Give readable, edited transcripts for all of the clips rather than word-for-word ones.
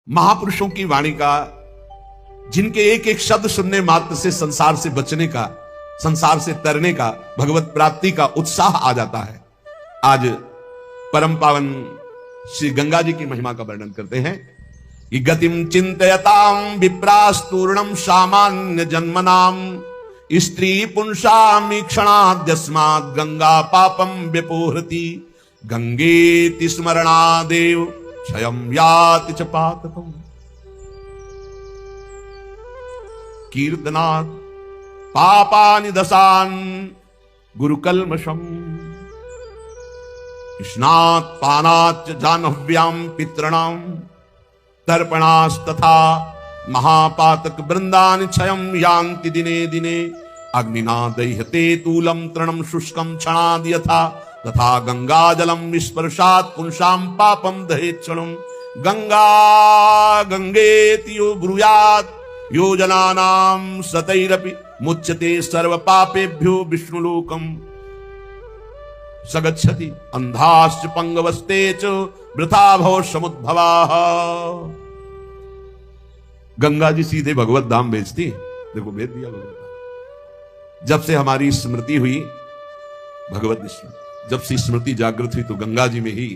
महापुरुषों की वाणी का, जिनके एक एक शब्द सुनने मात्र से संसार से बचने का, संसार से तरने का, भगवत प्राप्ति का उत्साह आ जाता है। आज परम पावन श्री गंगा जी की महिमा का वर्णन करते हैं कि गतिम चिंतयताम विप्रास्तूर्णम सामान्य जन्मनाम स्त्री पुंसाम क्षणाद्यस्मात् गंगा पापम व्यपोहति गंगेति स्मरणादेव क्षयं याति च पातकम् कीर्तनात् पापानि दशान् गुरुकल्मषम् स्नात् पानात् जाह्नव्यां पितॄणां तर्पणास्तथा महापातक वृंदानि क्षयं यान्ति दिने दिने अग्निना दह्यते तूलं तृणं शुष्कं क्षणाद् यथा तथा गंगा जलम विस्पर्शात् पुंसां पापं दहेत् क्षणं गंगा गंगेति यो ब्रूयात् योजनानां सतैरपि मुच्यते सर्व पापेभ्यो विष्णुलोकम् सगच्छति अंधाश्च पंगवस्ते च वृथा भव समुद्भवाः। गंगा जी सीधे भगवत धाम भेजती, देखो भेज दिया भगवत धाम। जब से हमारी स्मृति हुई भगवत स्मृति, जब से स्मृति जागृत हुई तो गंगा जी में ही,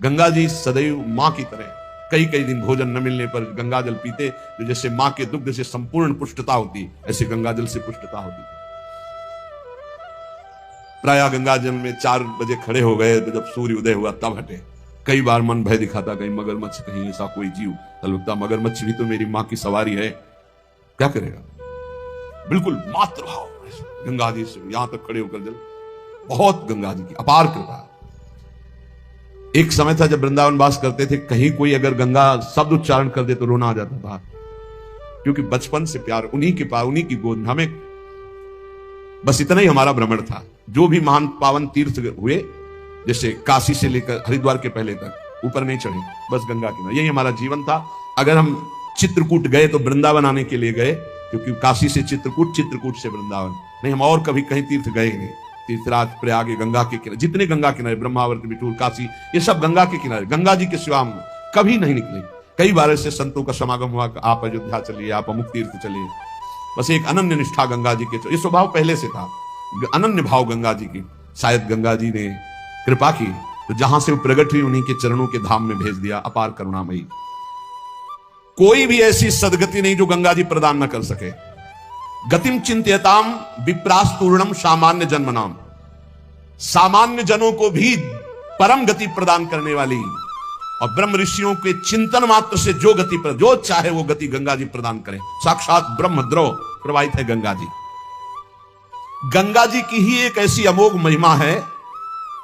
गंगा जी सदैव मां की तरह, कई कई दिन भोजन न मिलने पर गंगा जल पीते तो जैसे मां के दुग्ध से संपूर्ण पुष्टता होती, ऐसे गंगा जल से पुष्टता होती। प्रायः गंगा जल में 4 बजे खड़े हो गए तो जब सूर्य उदय हुआ तब हटे। कई बार मन भय दिखाता, कहीं मगरमच्छ, कहीं ऐसा कोई जीव, लगता मगरमच्छ भी तो मेरी मां की सवारी है, क्या करेगा। बिल्कुल मातृभाव गंगा जी से यहां तक खड़े होकर जल, बहुत गंगा जी की अपार कृपा। एक समय था जब वृंदावन वास करते थे, कहीं कोई अगर गंगा शब्द उच्चारण कर दे तो रोना आ जाता था, क्योंकि बचपन से प्यार, उन्हीं के पास, उन्हीं की गोद, हमें बस इतना ही हमारा भ्रमण था। जो भी महान पावन तीर्थ हुए, जैसे काशी से लेकर हरिद्वार के पहले तक, ऊपर नहीं चढ़े, बस गंगा किनारे, यही हमारा जीवन था। अगर हम चित्रकूट गए तो वृंदावन आने के लिए गए, क्योंकि काशी से चित्रकूट, चित्रकूट से वृंदावन, नहीं हम और कभी कहीं तीर्थ गए नहीं। तीर्थराज, प्रयाग, गंगा के किनारे, जितने गंगा किनारे, ब्रह्मावर्त, बिठूर, काशी, ये सब गंगा के किनारे, गंगा जी के सिवा हम कभी नहीं निकले। कई बार ऐसे संतों का समागम हुआ, आप अयोध्या चलिए, आप अमुक तीर्थ चलिए। बस एक अनन्य निष्ठा गंगा जी के, ये स्वभाव पहले से था, अनन्य भाव गंगा जी की। शायद गंगा जी ने कृपा की तो जहां से वो प्रकट हुई उन्हीं के चरणों के धाम में भेज दिया। अपार करुणामयी, कोई भी ऐसी सदगति नहीं जो गंगा जी प्रदान न कर सके। गतिम चिंत्यताम विप्रास्तूर्णम सामान्य जन्मनाम, सामान्य जनों को भी परम गति प्रदान करने वाली और ब्रह्म ऋषियों के चिंतन मात्र से जो गति पर, जो चाहे वो गति गंगा जी प्रदान करें। साक्षात ब्रह्म द्रव प्रवाहित है गंगा जी। गंगा जी की ही एक ऐसी अमोघ महिमा है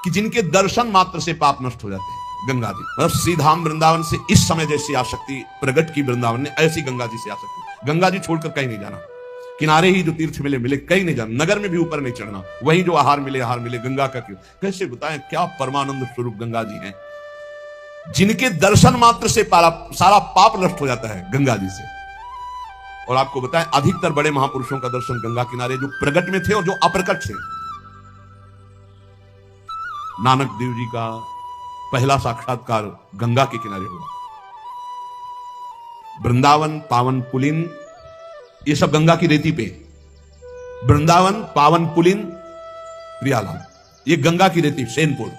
कि जिनके दर्शन मात्र से पाप नष्ट हो जाते हैं। गंगा जी मतलब श्रीधाम वृंदावन से इस समय जैसी आसक्ति प्रगट की वृंदावन ने, ऐसी गंगा जी से आसक्ति। गंगा जी छोड़कर कहीं नहीं जाना, किनारे ही जो तीर्थ मिले मिले, कहीं नहीं जाना, नगर में भी ऊपर नहीं चढ़ना, वहीं जो आहार मिले आहार मिले। गंगा का क्यों, कैसे बताएं, क्या परमानंद स्वरूप गंगा जी हैं, जिनके दर्शन मात्र से सारा पाप नष्ट हो जाता है गंगा जी से। और आपको बताएं, अधिकतर बड़े महापुरुषों का दर्शन गंगा किनारे, जो प्रगट में थे और जो अप्रकट थे। नानक देव जी का पहला साक्षात्कार गंगा के किनारे हुआ। वृंदावन पावन पुलिन, ये सब गंगा की रेती पे। वृंदावन पावन पुलिन प्रियालाल, ये गंगा की रेती, सेनपुर,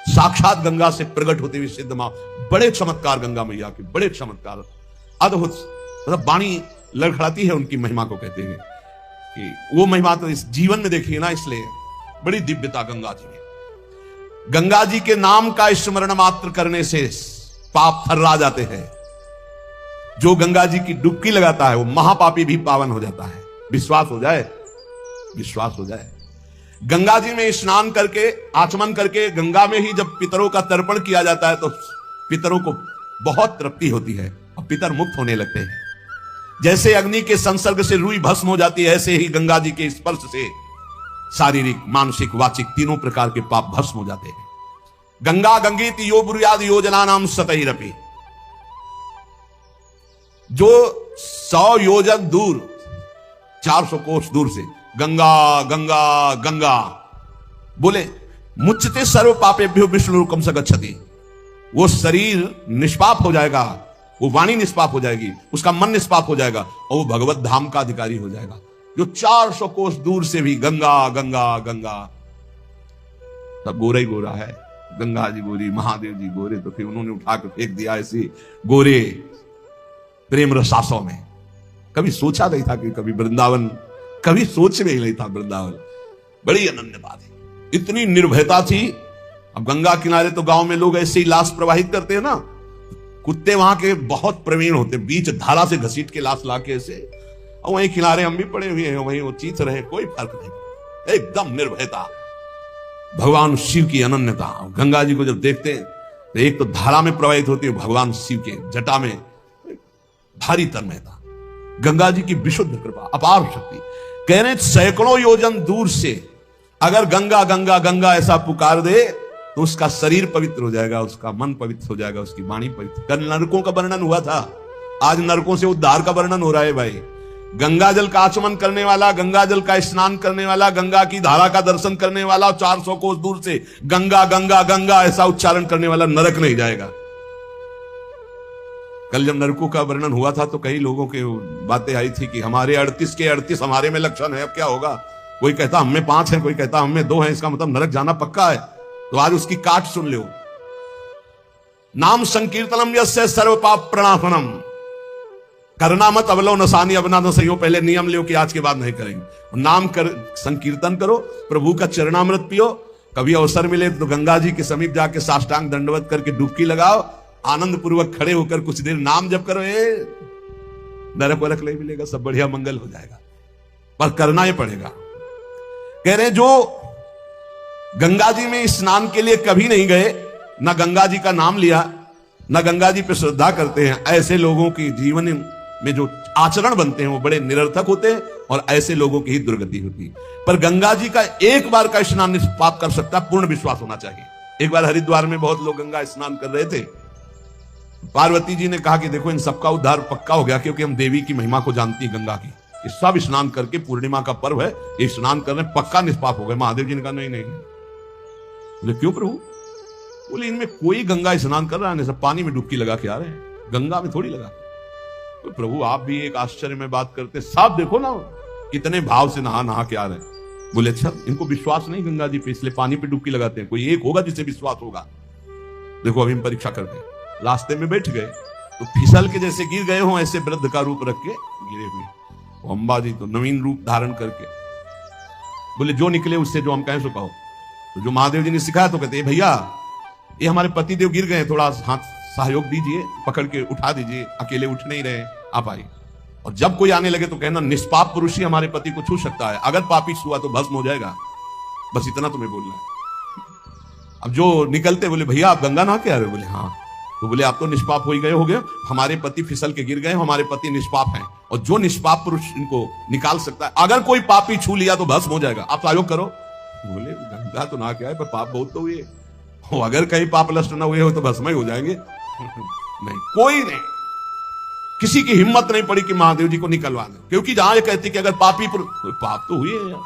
साक्षात गंगा से प्रकट होते हुए सिद्ध मां। बड़े चमत्कार गंगा मैया के, बड़े चमत्कार, अद्भुत, मतलब वाणी लड़खड़ाती है उनकी महिमा को। कहते हैं कि वो महिमा तो इस जीवन में देखी है ना, इसलिए बड़ी दिव्यता गंगा जी में। गंगा जी के नाम का स्मरण मात्र करने से पाप थर्रा जाते हैं। जो गंगा जी की डुबकी लगाता है वो महापापी भी पावन हो जाता है। विश्वास हो जाए, विश्वास हो जाए। गंगा जी में स्नान करके, आचमन करके, गंगा में ही जब पितरों का तर्पण किया जाता है तो पितरों को बहुत तृप्ति होती है और पितर मुक्त होने लगते हैं। जैसे अग्नि के संसर्ग से रुई भस्म हो जाती है, ऐसे ही गंगा जी के स्पर्श से शारीरिक, मानसिक, वाचिक तीनों प्रकार के पाप भस्म हो जाते हैं। गंगा गंगेति यो ब्रूयाद योजनानां सतैरपि, जो 100 योजन दूर, 400 कोस दूर से गंगा गंगा गंगा बोले, मुच्यते सर्व पापेभ्यो विष्णुलोकम स गच्छति, वो शरीर निष्पाप हो जाएगा वो वाणी निष्पाप हो जाएगी, उसका मन निष्पाप हो जाएगा और वो भगवत धाम का अधिकारी हो जाएगा। जो 400 कोस दूर से भी गंगा गंगा गंगा, सब गोरा ही गोरा है, गंगा जी गोरी, महादेव जी गोरे, तो फिर उन्होंने उठा के फेंक दिया ऐसे गोरे प्रेम रसासों में। कभी सोचा नहीं था कि कभी वृंदावन, कभी सोच में ही नहीं था वृंदावन। बड़ी अनन्य बात है, इतनी निर्भयता थी। अब गंगा किनारे तो गांव में लोग ऐसे ही लाश प्रवाहित करते हैं ना, कुत्ते वहां के बहुत प्रवीण होते, बीच धारा से घसीट के लाश लाके ऐसे, और वहीं किनारे हम भी पड़े हुए हैं, वहीं वो चीत रहे, कोई फर्क नहीं, एकदम निर्भयता। भगवान शिव की अनन्यता। गंगा जी को जब देखते हैं तो एक तो धारा में प्रवाहित होती है, भगवान शिव के जटा में भारी तन्मयता। गंगा जी की विशुद्ध कृपा, अपार शक्ति। कह रहे सैकड़ों योजन दूर से अगर गंगा गंगा गंगा ऐसा पुकार दे तो उसका शरीर पवित्र हो जाएगा, उसका मन पवित्र हो जाएगा, उसकी वाणी पवित्र। कल नरकों का वर्णन हुआ था, आज नरकों से उद्धार का वर्णन हो रहा है भाई। गंगा जल का आचमन करने वाला, गंगा जल का स्नान करने वाला, गंगा की धारा का दर्शन करने वाला, 400 कोस दूर से गंगा गंगा गंगा ऐसा उच्चारण करने वाला नरक नहीं जाएगा। कल जब नरकों का वर्णन हुआ था तो कई लोगों के बातें आई थी कि हमारे 38 के 38 हमारे में लक्षण है, अब क्या होगा। कोई कहता हम में 5 है, कोई कहता हम में 2 है, इसका मतलब नरक जाना पक्का है। तो आज उसकी काट सुन लो। नाम संकीर्तनम यस्य सर्व पाप प्रणाशनम, करना मत अवलो नसानी, अबना न सही हो, पहले नियम लो कि आज के बाद नहीं करेंगे। नाम कर संकीर्तन करो, प्रभु का चरणामृत पियो, कभी अवसर मिले तो गंगा जी के समीप जाके साष्टांग दंडवत करके डुबकी लगाओ, आनंद पूर्वक खड़े होकर कुछ देर नाम जप करो, नरक वरक नहीं मिलेगा, सब बढ़िया मंगल हो जाएगा, पर करना ही पड़ेगा। कह रहे जो गंगा जी में स्नान के लिए कभी नहीं गए, ना गंगा जी का नाम लिया, ना गंगा जी पे श्रद्धा करते हैं, ऐसे लोगों की जीवन में जो आचरण बनते हैं वो बड़े निरर्थक होते हैं और ऐसे लोगों की ही दुर्गति होती है। पर गंगा जी का एक बार का स्नान निष्पाप कर सकता है, पूर्ण विश्वास होना चाहिए। एक बार हरिद्वार में बहुत लोग गंगा स्नान कर रहे थे, पार्वती जी ने कहा कि देखो इन सबका उद्धार पक्का हो गया, क्योंकि हम देवी की महिमा को जानती हैं गंगा की, ये सब स्नान करके, पूर्णिमा का पर्व है, ये स्नान करने पक्का निष्पाप हो गए। महादेव जी ने कहा नहीं नहीं। बोले क्यों प्रभु? बोले इनमें कोई गंगा स्नान कर रहा है, सब पानी में डुबकी लगा के आ रहे हैं, गंगा में थोड़ी लगा। तो प्रभु आप भी एक आश्चर्य में बात करते, सब देखो ना कितने भाव से नहा नहा के आ रहे हैं। बोले अच्छा इनको विश्वास नहीं गंगा जी पे, इसलिए पानी पे डुबकी लगाते हैं, कोई एक होगा जिसे विश्वास होगा। देखो अभी हम परीक्षा करते हैं। रास्ते में बैठ गए तो फिसल के जैसे गिर गए हो, ऐसे वृद्ध का रूप रख के गिरे हुए। अम्बा जी तो नवीन रूप धारण करके बोले जो निकले उससे जो हम कहें सो कहो। तो जो महादेव जी ने सिखाया तो कहते भैया ये हमारे पति देव गिर गए, थोड़ा हाथ सहयोग दीजिए, पकड़ के उठा दीजिए, अकेले उठ नहीं रहे, आप आइए। और जब कोई आने लगे तो कहना निष्पाप पुरुष ही हमारे पति को छू सकता है, अगर पापी छुआ तो भस्म हो जाएगा, बस इतना तुम्हें बोलना है। अब जो निकलते बोले भैया आप गंगा नहा के आ रहे हो? बोले हाँ। तो बोले आप तो निष्पाप हो ही गए, हो गए, हमारे पति फिसल के गिर गए, हमारे पति निष्पाप हैं, और जो निष्पाप पुरुष इनको निकाल सकता है, अगर कोई पापी छू लिया तो भस्म हो जाएगा, आप सहयोग करो। बोले गंगा तो ना क्या है, पर पाप बहुत तो हुए, अगर कहीं पाप नष्ट ना हुए हो तो भस्म ही हो जाएंगे। नहीं, कोई नहीं, किसी की हिम्मत नहीं पड़ी कि महादेव जी को निकलवा दे, क्योंकि जहां ये कहती कि अगर पापी पुरुष, पाप तो हुए हैं यार,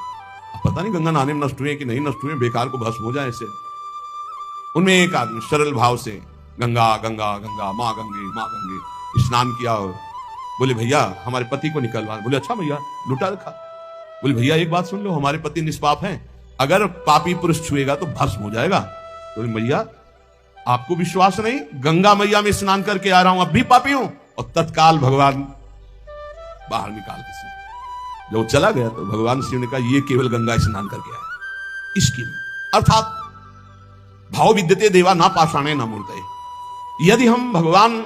पता नहीं गंगा नहाने में नष्ट हुए कि नहीं नष्ट हुए, बेकार को भस्म हो जाए ऐसे। उनमें एक आदमी सरल भाव से गंगा गंगा गंगा माँ गंगे स्नान किया और बोले भैया हमारे पति को निकलवा। बोले अच्छा भैया, लुटा रखा। बोले भैया एक बात सुन लो, हमारे पति निष्पाप हैं, अगर पापी पुरुष छुएगा तो भस्म हो जाएगा। तो भैया आपको विश्वास नहीं, गंगा मैया में स्नान करके आ रहा हूं, अब भी पापी हूं। और तत्काल भगवान बाहर निकाल के जब चला गया तो भगवान शिव ने कहा ये केवल गंगा स्नान करके आया। इसकी अर्थात भाव विद्यते देवा ना पाषाणे ना मूर्तये। यदि हम भगवान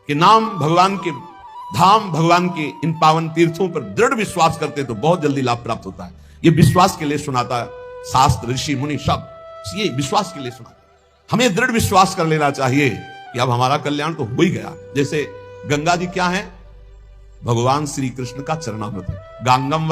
के नाम, भगवान के धाम, भगवान के इन पावन तीर्थों पर दृढ़ विश्वास करते तो बहुत जल्दी लाभ प्राप्त होता है। ये विश्वास के लिए सुनाता है शास्त्र, ऋषि मुनि सब, ये विश्वास के लिए सुनाता है। हमें दृढ़ विश्वास कर लेना चाहिए कि अब हमारा कल्याण तो हो ही गया। जैसे गंगा जी क्या है? भगवान श्री कृष्ण का चरणामृत है। गांगम